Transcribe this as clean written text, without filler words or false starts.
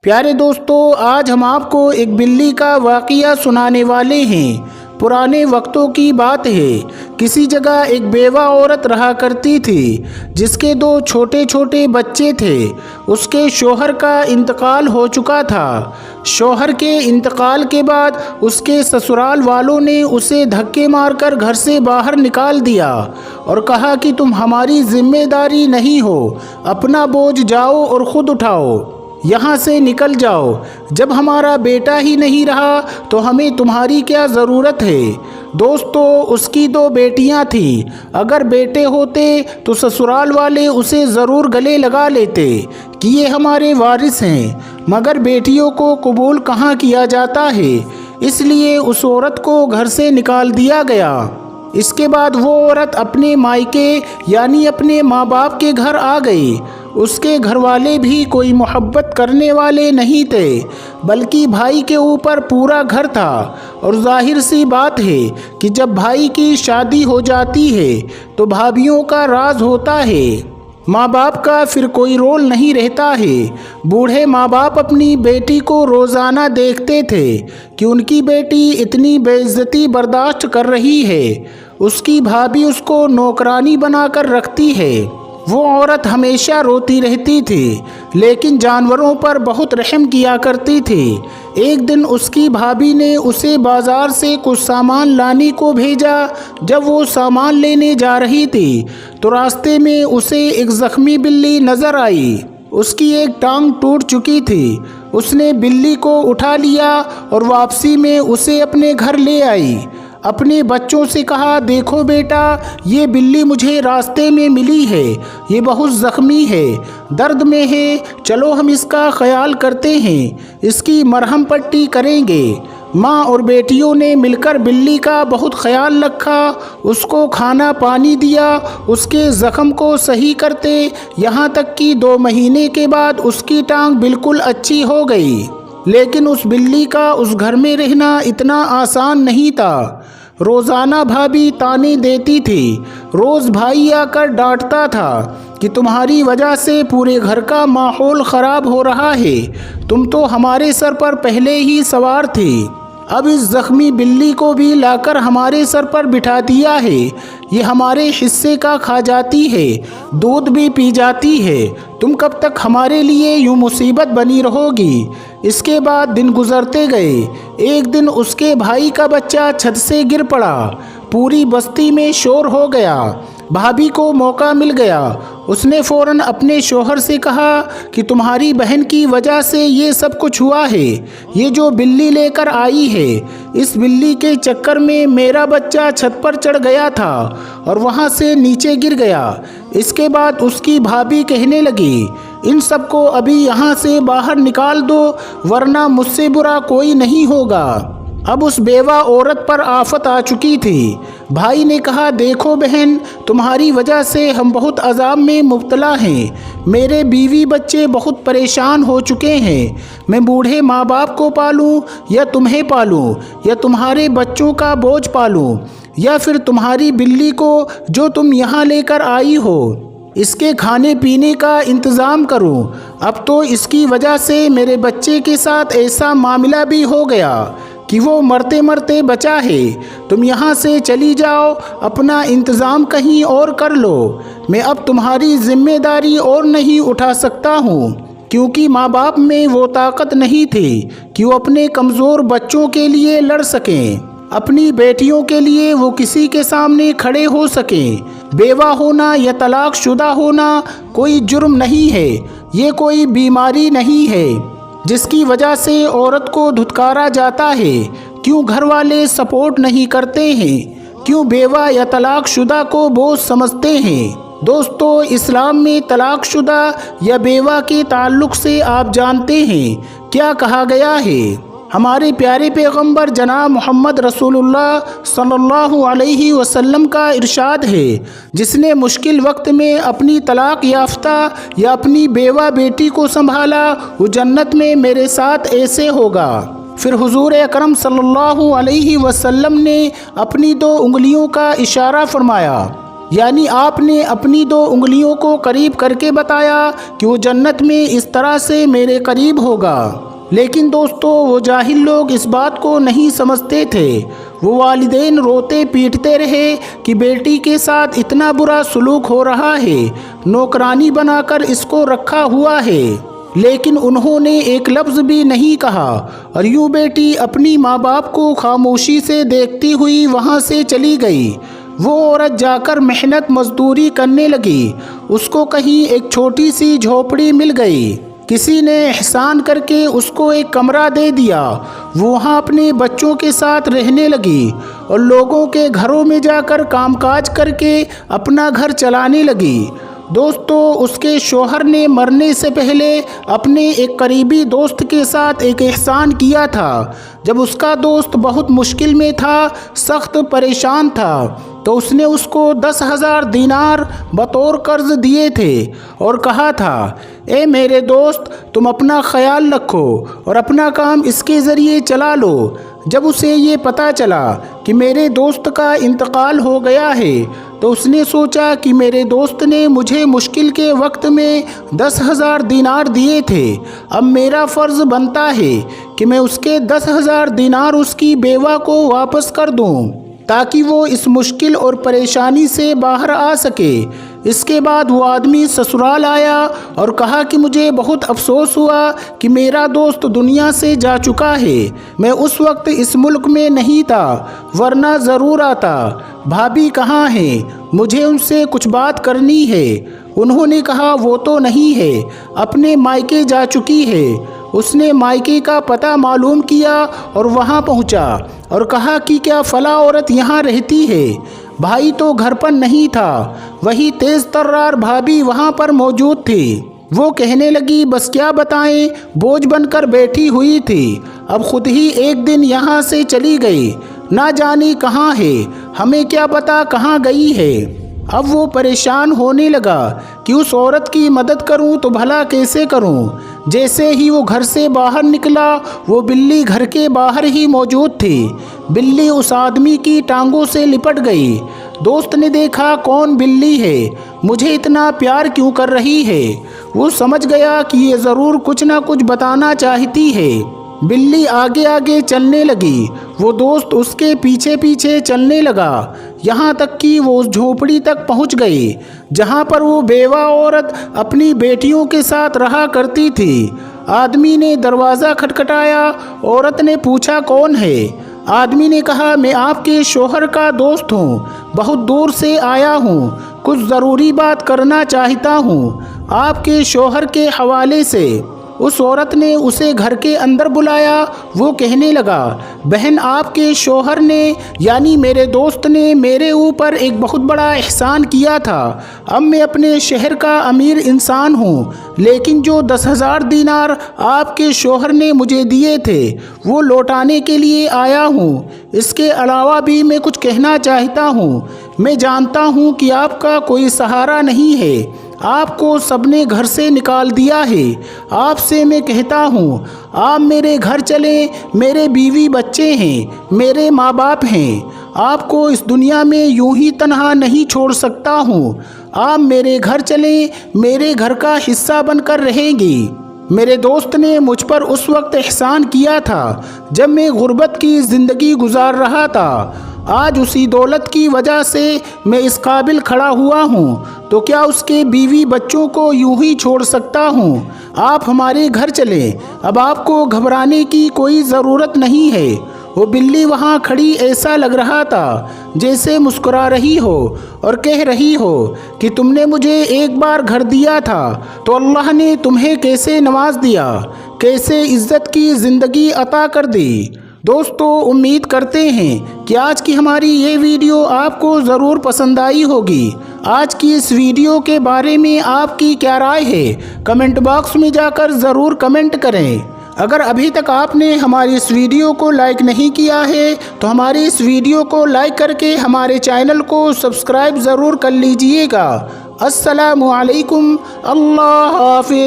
پیارے دوستو، آج ہم آپ کو ایک بلی کا واقعہ سنانے والے ہیں۔ پرانے وقتوں کی بات ہے، کسی جگہ ایک بیوہ عورت رہا کرتی تھی جس کے 2 چھوٹے چھوٹے بچے تھے۔ اس کے شوہر کا انتقال ہو چکا تھا۔ شوہر کے انتقال کے بعد اس کے سسرال والوں نے اسے دھکے مار کر گھر سے باہر نکال دیا اور کہا کہ تم ہماری ذمہ داری نہیں ہو، اپنا بوجھ جاؤ اور خود اٹھاؤ، یہاں سے نکل جاؤ۔ جب ہمارا بیٹا ہی نہیں رہا تو ہمیں تمہاری کیا ضرورت ہے؟ دوستو، اس کی 2 بیٹیاں تھیں۔ اگر بیٹے ہوتے تو سسرال والے اسے ضرور گلے لگا لیتے کہ یہ ہمارے وارث ہیں، مگر بیٹیوں کو قبول کہاں کیا جاتا ہے، اس لیے اس عورت کو گھر سے نکال دیا گیا۔ اس کے بعد وہ عورت اپنے مائکے یعنی اپنے ماں باپ کے گھر آ گئی۔ اس کے گھر والے بھی کوئی محبت کرنے والے نہیں تھے، بلکہ بھائی کے اوپر پورا گھر تھا، اور ظاہر سی بات ہے کہ جب بھائی کی شادی ہو جاتی ہے تو بھابھیوں کا راز ہوتا ہے، ماں باپ کا پھر کوئی رول نہیں رہتا ہے۔ بوڑھے ماں باپ اپنی بیٹی کو روزانہ دیکھتے تھے کہ ان کی بیٹی اتنی بے عزتی برداشت کر رہی ہے، اس کی بھابھی اس کو نوکرانی بنا کر رکھتی ہے۔ وہ عورت ہمیشہ روتی رہتی تھی، لیکن جانوروں پر بہت رحم کیا کرتی تھی۔ ایک دن اس کی بھابھی نے اسے بازار سے کچھ سامان لانے کو بھیجا۔ جب وہ سامان لینے جا رہی تھی تو راستے میں اسے ایک زخمی بلی نظر آئی۔ اس کی ایک ٹانگ ٹوٹ چکی تھی۔ اس نے بلی کو اٹھا لیا اور واپسی میں اسے اپنے گھر لے آئی۔ اپنے بچوں سے کہا، دیکھو بیٹا، یہ بلی مجھے راستے میں ملی ہے، یہ بہت زخمی ہے، درد میں ہے، چلو ہم اس کا خیال کرتے ہیں، اس کی مرہم پٹی کریں گے۔ ماں اور بیٹیوں نے مل کر بلی کا بہت خیال رکھا، اس کو کھانا پانی دیا، اس کے زخم کو صحیح کرتے، یہاں تک کہ 2 مہینے کے بعد اس کی ٹانگ بالکل اچھی ہو گئی۔ لیکن اس بلی کا اس گھر میں رہنا اتنا آسان نہیں تھا۔ روزانہ بھابھی طعنے دیتی تھی، روز بھائی آ کر ڈانٹتا تھا کہ تمہاری وجہ سے پورے گھر کا ماحول خراب ہو رہا ہے، تم تو ہمارے سر پر پہلے ہی سوار تھی، اب اس زخمی بلی کو بھی لا کر ہمارے سر پر بٹھا دیا ہے، یہ ہمارے حصے کا کھا جاتی ہے، دودھ بھی پی جاتی ہے، تم کب تک ہمارے لیے یوں مصیبت بنی رہو گی؟ اس کے بعد دن گزرتے گئے۔ ایک دن اس کے بھائی کا بچہ چھت سے گر پڑا، پوری بستی میں شور ہو گیا۔ بھابھی کو موقع مل گیا، اس نے فوراً اپنے شوہر سے کہا کہ تمہاری بہن کی وجہ سے یہ سب کچھ ہوا ہے، یہ جو بلی لے کر آئی ہے، اس بلی کے چکر میں میرا بچہ چھت پر چڑھ گیا تھا اور وہاں سے نیچے گر گیا۔ اس کے بعد اس کی بھابھی کہنے لگی، ان سب کو ابھی یہاں سے باہر نکال دو، ورنہ مجھ سے برا کوئی نہیں ہوگا۔ اب اس بیوہ عورت پر آفت آ چکی تھی۔ بھائی نے کہا، دیکھو بہن، تمہاری وجہ سے ہم بہت عذاب میں مبتلا ہیں، میرے بیوی بچے بہت پریشان ہو چکے ہیں، میں بوڑھے ماں باپ کو پالوں یا تمہیں پالوں، یا تمہارے بچوں کا بوجھ پالوں، یا پھر تمہاری بلی کو جو تم یہاں لے کر آئی ہو، اس کے کھانے پینے کا انتظام کروں؟ اب تو اس کی وجہ سے میرے بچے کے ساتھ ایسا معاملہ بھی ہو گیا کہ وہ مرتے مرتے بچا ہے، تم یہاں سے چلی جاؤ، اپنا انتظام کہیں اور کر لو، میں اب تمہاری ذمہ داری اور نہیں اٹھا سکتا ہوں، کیونکہ ماں باپ میں وہ طاقت نہیں تھی کہ وہ اپنے کمزور بچوں کے لیے لڑ سکیں، اپنی بیٹیوں کے لیے وہ کسی کے سامنے کھڑے ہو سکیں۔ بیوہ ہونا یا طلاق شدہ ہونا کوئی جرم نہیں ہے، یہ کوئی بیماری نہیں ہے جس کی وجہ سے عورت کو دھتکارا جاتا ہے۔ کیوں گھر والے سپورٹ نہیں کرتے ہیں؟ کیوں بیوہ یا طلاق شدہ کو بوجھ سمجھتے ہیں؟ دوستو، اسلام میں طلاق شدہ یا بیوہ کے تعلق سے آپ جانتے ہیں کیا کہا گیا ہے؟ ہمارے پیارے پیغمبر جناب محمد رسول اللہ صلی اللہ علیہ وسلم کا ارشاد ہے، جس نے مشکل وقت میں اپنی طلاق یافتہ یا اپنی بیوہ بیٹی کو سنبھالا، وہ جنت میں میرے ساتھ ایسے ہوگا۔ پھر حضور اکرم صلی اللہ علیہ وسلم نے اپنی 2 انگلیوں کا اشارہ فرمایا یعنی آپ نے اپنی 2 انگلیوں کو قریب کر کے بتایا کہ وہ جنت میں اس طرح سے میرے قریب ہوگا۔ لیکن دوستو وہ جاہل لوگ اس بات کو نہیں سمجھتے تھے۔ وہ والدین روتے پیٹتے رہے کہ بیٹی کے ساتھ اتنا برا سلوک ہو رہا ہے، نوکرانی بنا کر اس کو رکھا ہوا ہے، لیکن انہوں نے ایک لفظ بھی نہیں کہا، اور یوں بیٹی اپنی ماں باپ کو خاموشی سے دیکھتی ہوئی وہاں سے چلی گئی۔ وہ عورت جا کر محنت مزدوری کرنے لگی۔ اس کو کہیں ایک چھوٹی سی جھوپڑی مل گئی۔ کسی نے احسان کر کے اس کو ایک کمرہ دے دیا۔ وہ وہاں اپنے بچوں کے ساتھ رہنے لگی اور لوگوں کے گھروں میں جا کر کام کاج کر کے اپنا گھر چلانے لگی۔ دوستو اس کے شوہر نے مرنے سے پہلے اپنے ایک قریبی دوست کے ساتھ ایک احسان کیا تھا۔ جب اس کا دوست بہت مشکل میں تھا، سخت پریشان تھا، تو اس نے اس کو 10,000 دینار بطور قرض دیے تھے اور کہا تھا، اے میرے دوست تم اپنا خیال رکھو اور اپنا کام اس کے ذریعے چلا لو۔ جب اسے یہ پتہ چلا کہ میرے دوست کا انتقال ہو گیا ہے تو اس نے سوچا کہ میرے دوست نے مجھے مشکل کے وقت میں 10,000 دینار دیے تھے، اب میرا فرض بنتا ہے کہ میں اس کے 10,000 دینار اس کی بیوہ کو واپس کر دوں تاکہ وہ اس مشکل اور پریشانی سے باہر آ سکے۔ اس کے بعد وہ آدمی سسرال آیا اور کہا کہ مجھے بہت افسوس ہوا کہ میرا دوست دنیا سے جا چکا ہے، میں اس وقت اس ملک میں نہیں تھا ورنہ ضرور آتا۔ بھابھی کہاں ہیں؟ مجھے ان سے کچھ بات کرنی ہے۔ انہوں نے کہا وہ تو نہیں ہے، اپنے مائکے جا چکی ہے۔ اس نے مائکے کا پتہ معلوم کیا اور وہاں پہنچا اور کہا کہ کیا فلاں عورت یہاں رہتی ہے؟ بھائی تو گھر پر نہیں تھا، وہی تیز ترار بھابھی وہاں پر موجود تھی۔ وہ کہنے لگی بس کیا بتائیں، بوجھ بن کر بیٹھی ہوئی تھی، اب خود ہی ایک دن یہاں سے چلی گئی، نہ جانے کہاں ہے، ہمیں کیا پتا کہاں گئی ہے۔ اب وہ پریشان ہونے لگا کہ اس عورت کی مدد کروں تو بھلا کیسے کروں۔ جیسے ہی وہ گھر سے باہر نکلا، وہ بلی گھر کے باہر ہی موجود تھی۔ بلی اس آدمی کی ٹانگوں سے لپٹ گئی۔ دوست نے دیکھا کون بلی ہے، مجھے اتنا پیار کیوں کر رہی ہے۔ وہ سمجھ گیا کہ یہ ضرور کچھ نہ کچھ بتانا چاہتی ہے۔ بلی آگے آگے چلنے لگی، وہ دوست اس کے پیچھے پیچھے چلنے لگا، یہاں تک کہ وہ اس جھوپڑی تک پہنچ گئی جہاں پر وہ بیوہ عورت اپنی بیٹیوں کے ساتھ رہا کرتی تھی۔ آدمی نے دروازہ کھٹکھٹایا، عورت نے پوچھا کون ہے؟ آدمی نے کہا میں آپ کے شوہر کا دوست ہوں، بہت دور سے آیا ہوں، کچھ ضروری بات کرنا چاہتا ہوں آپ کے شوہر کے حوالے سے۔ اس عورت نے اسے گھر کے اندر بلایا۔ وہ کہنے لگا بہن آپ کے شوہر نے یعنی میرے دوست نے میرے اوپر ایک بہت بڑا احسان کیا تھا، اب میں اپنے شہر کا امیر انسان ہوں، لیکن جو 10,000 دینار آپ کے شوہر نے مجھے دیے تھے وہ لوٹانے کے لیے آیا ہوں۔ اس کے علاوہ بھی میں کچھ کہنا چاہتا ہوں۔ میں جانتا ہوں کہ آپ کا کوئی سہارا نہیں ہے، آپ کو سب نے گھر سے نکال دیا ہے، آپ سے میں کہتا ہوں آپ میرے گھر چلیں، میرے بیوی بچے ہیں، میرے ماں باپ ہیں، آپ کو اس دنیا میں یوں ہی تنہا نہیں چھوڑ سکتا ہوں، آپ میرے گھر چلیں، میرے گھر کا حصہ بن کر رہیں گی۔ میرے دوست نے مجھ پر اس وقت احسان کیا تھا جب میں غربت کی زندگی گزار رہا تھا، آج اسی دولت کی وجہ سے میں اس قابل کھڑا ہوا ہوں، تو کیا اس کے بیوی بچوں کو یوں ہی چھوڑ سکتا ہوں؟ آپ ہمارے گھر چلیں، اب آپ کو گھبرانے کی کوئی ضرورت نہیں ہے۔ وہ بلی وہاں کھڑی ایسا لگ رہا تھا جیسے مسکرا رہی ہو اور کہہ رہی ہو کہ تم نے مجھے ایک بار گھر دیا تھا تو اللہ نے تمہیں کیسے نواز دیا، کیسے عزت کی زندگی عطا کر دی۔ دوستو امید کرتے ہیں کہ آج کی ہماری یہ ویڈیو آپ کو ضرور پسند آئی ہوگی۔ آج کی اس ویڈیو کے بارے میں آپ کی کیا رائے ہے؟ کمنٹ باکس میں جا کر ضرور کمنٹ کریں۔ اگر ابھی تک آپ نے ہماری اس ویڈیو کو لائک نہیں کیا ہے تو ہماری اس ویڈیو کو لائک کر کے ہمارے چینل کو سبسکرائب ضرور کر لیجئے گا۔ السلام علیکم، اللہ حافظ۔